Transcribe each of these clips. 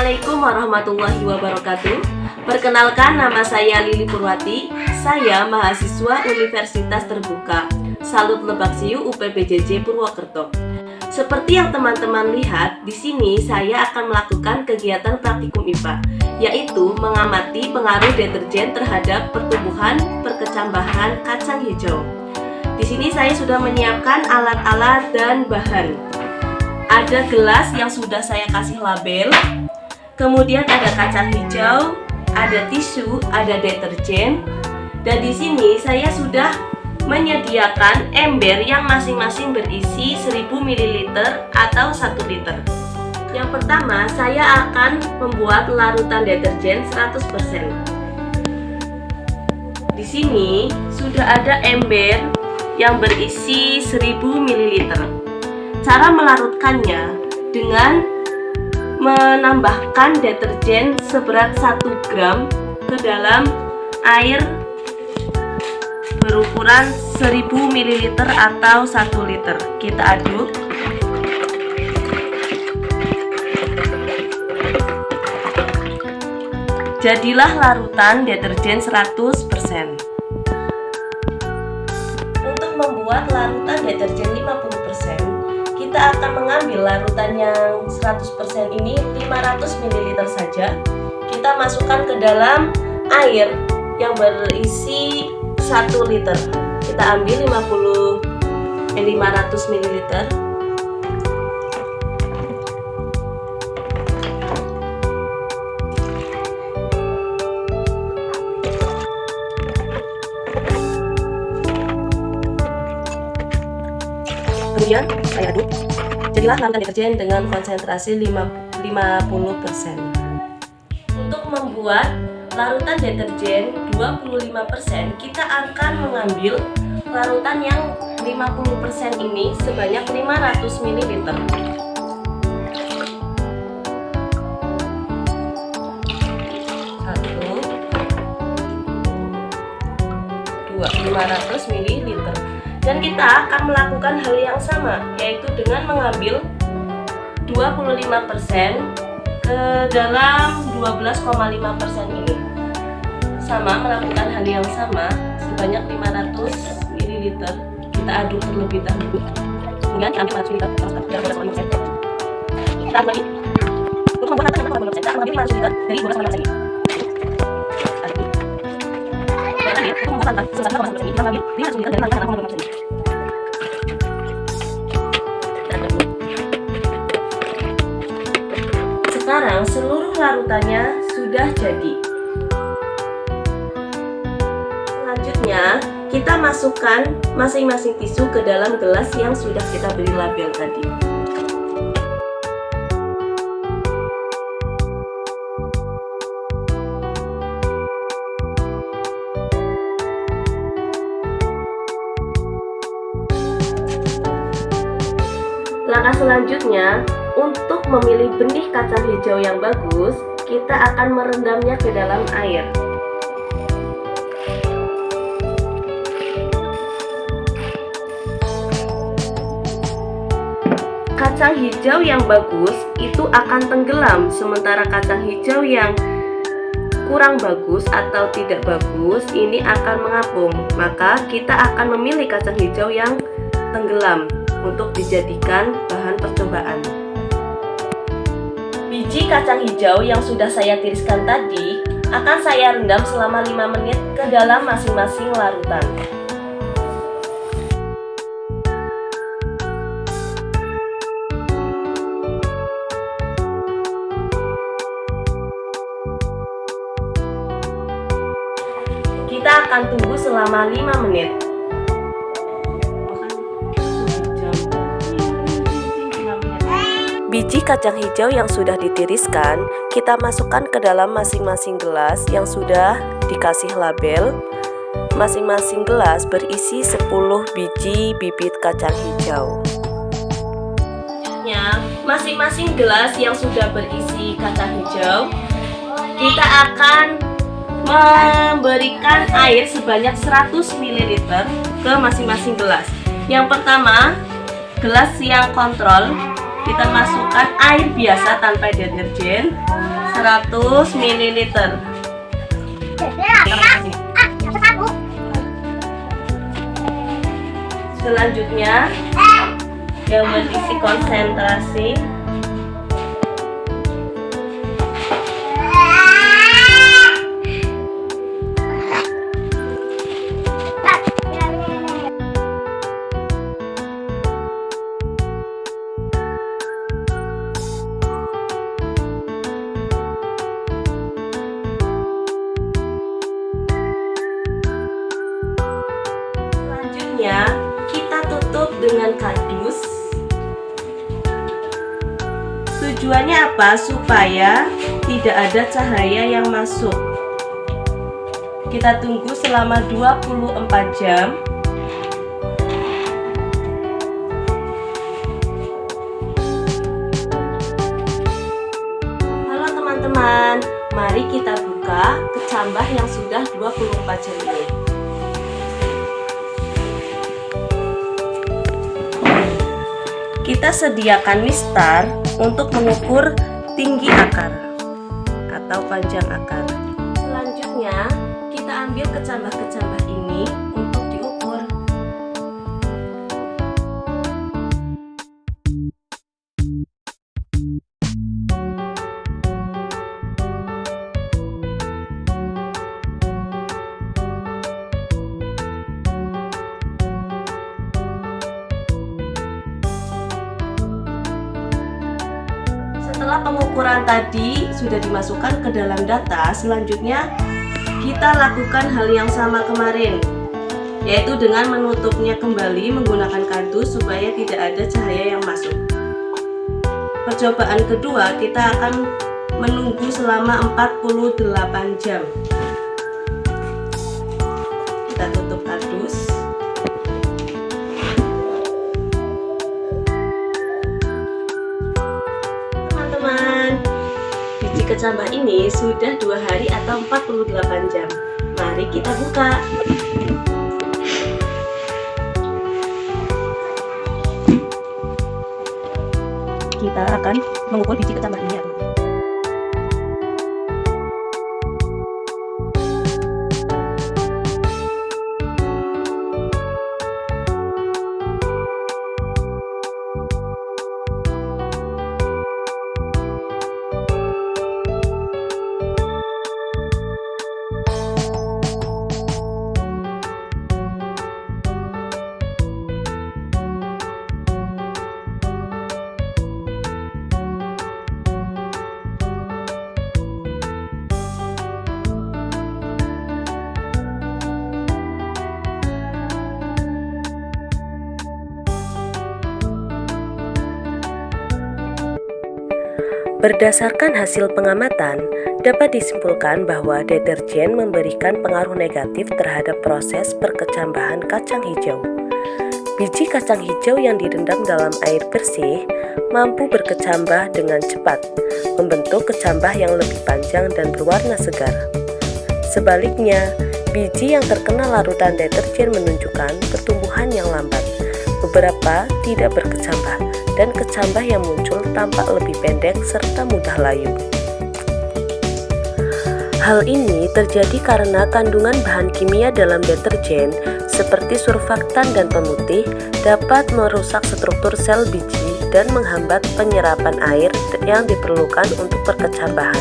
Assalamualaikum warahmatullahi wabarakatuh. Perkenalkan, nama saya Lili Purwati. Saya mahasiswa Universitas Terbuka Salut Lebak Siu UPBJJ Purwokerto. Seperti yang teman-teman lihat, di sini saya akan melakukan kegiatan praktikum IPA, yaitu mengamati pengaruh deterjen terhadap pertumbuhan perkecambahan kacang hijau. Di sini saya sudah menyiapkan alat-alat dan bahan. Ada gelas yang sudah saya kasih label, kemudian ada kacang hijau, ada tisu, ada deterjen, dan di sini saya sudah menyediakan ember yang masing-masing berisi 1000 ml atau 1 liter. Yang pertama, saya akan membuat larutan deterjen 100%. Di sini sudah ada ember yang berisi 1000 ml. Cara melarutkannya dengan menambahkan deterjen seberat 1 gram ke dalam air berukuran 1000 ml atau 1 liter. Kita aduk. Jadilah larutan deterjen 100%. Untuk membuat larutan deterjen 50%, kita akan mengambil larutan yang 100% ini 500 ml saja. Kita masukkan ke dalam air yang berisi 1 liter. Kita ambil 500 ml. Kemudian saya aduk. Jadilah larutan deterjen dengan konsentrasi 50%. Untuk membuat larutan deterjen 25%, kita akan mengambil larutan yang 50% ini sebanyak 500 ml. 500 ml. Dan kita akan melakukan hal yang sama, yaitu dengan mengambil 25% ke dalam 12,5% ini. Sama, melakukan hal yang sama sebanyak 500 ml. Kita aduk terlebih dahulu. Kemudian kita ambil 500 ml. Kita aduk lagi. Untuk membuat larutan 50%, kita ambil 500 ml dari 12,5% ini. Untuk membuat larutan 1,5% ini, kita ambil 500 ml dari larutan 50% ini. Sekarang seluruh larutannya sudah jadi. Selanjutnya, kita masukkan masing-masing tisu ke dalam gelas yang sudah kita beri label tadi. Langkah selanjutnya, untuk memilih benih kacang hijau yang bagus, kita akan merendamnya ke dalam air. Kacang hijau yang bagus itu akan tenggelam, sementara kacang hijau yang kurang bagus atau tidak bagus ini akan mengapung. Maka kita akan memilih kacang hijau yang tenggelam untuk dijadikan bahan percobaan. Biji kacang hijau yang sudah saya tiriskan tadi akan saya rendam selama 5 menit ke dalam masing-masing larutan. Kita akan tunggu selama 5 menit. Biji kacang hijau yang sudah ditiriskan, kita masukkan ke dalam masing-masing gelas yang sudah dikasih label. Masing-masing gelas berisi 10 biji bibit kacang hijau. Masing-masing gelas yang sudah berisi kacang hijau, kita akan memberikan air sebanyak 100 ml ke masing-masing gelas. Yang pertama, gelas yang kontrol kita masukkan air biasa tanpa deterjen 100 ml. Selanjutnya yang berisi konsentrasi kita tutup dengan kardus. Tujuannya apa? Supaya tidak ada cahaya yang masuk. Kita tunggu selama 24 jam. Halo teman-teman, mari kita buka kecambah yang sudah 24 jam ini. Kita sediakan mistar untuk mengukur tinggi akar atau panjang akar. Selanjutnya, kita ambil kecambah-kecambah ini untuk diukur. Setelah pengukuran tadi sudah dimasukkan ke dalam data, selanjutnya kita lakukan hal yang sama kemarin, yaitu dengan menutupnya kembali menggunakan kardus supaya tidak ada cahaya yang masuk. Percobaan kedua, kita akan menunggu selama 48 jam. Kita tutup kardus. Biji kecambah ini sudah 2 hari atau 48 jam. Mari kita buka. Kita akan mengukur biji kecambah ini. Berdasarkan hasil pengamatan, dapat disimpulkan bahwa deterjen memberikan pengaruh negatif terhadap proses perkecambahan kacang hijau. Biji kacang hijau yang direndam dalam air bersih mampu berkecambah dengan cepat, membentuk kecambah yang lebih panjang dan berwarna segar. Sebaliknya, biji yang terkena larutan deterjen menunjukkan pertumbuhan yang lambat, beberapa tidak berkecambah, dan kecambah yang muncul tampak lebih pendek serta mudah layu. Hal ini terjadi karena kandungan bahan kimia dalam deterjen seperti surfaktan dan pemutih dapat merusak struktur sel biji dan menghambat penyerapan air yang diperlukan untuk perkecambahan.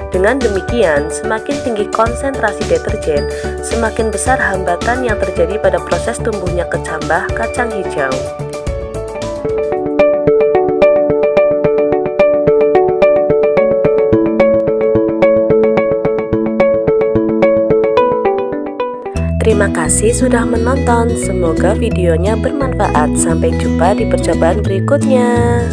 Dengan demikian, semakin tinggi konsentrasi deterjen, semakin besar hambatan yang terjadi pada proses tumbuhnya kecambah kacang hijau. Terima kasih sudah menonton, semoga videonya bermanfaat. Sampai jumpa di percobaan berikutnya.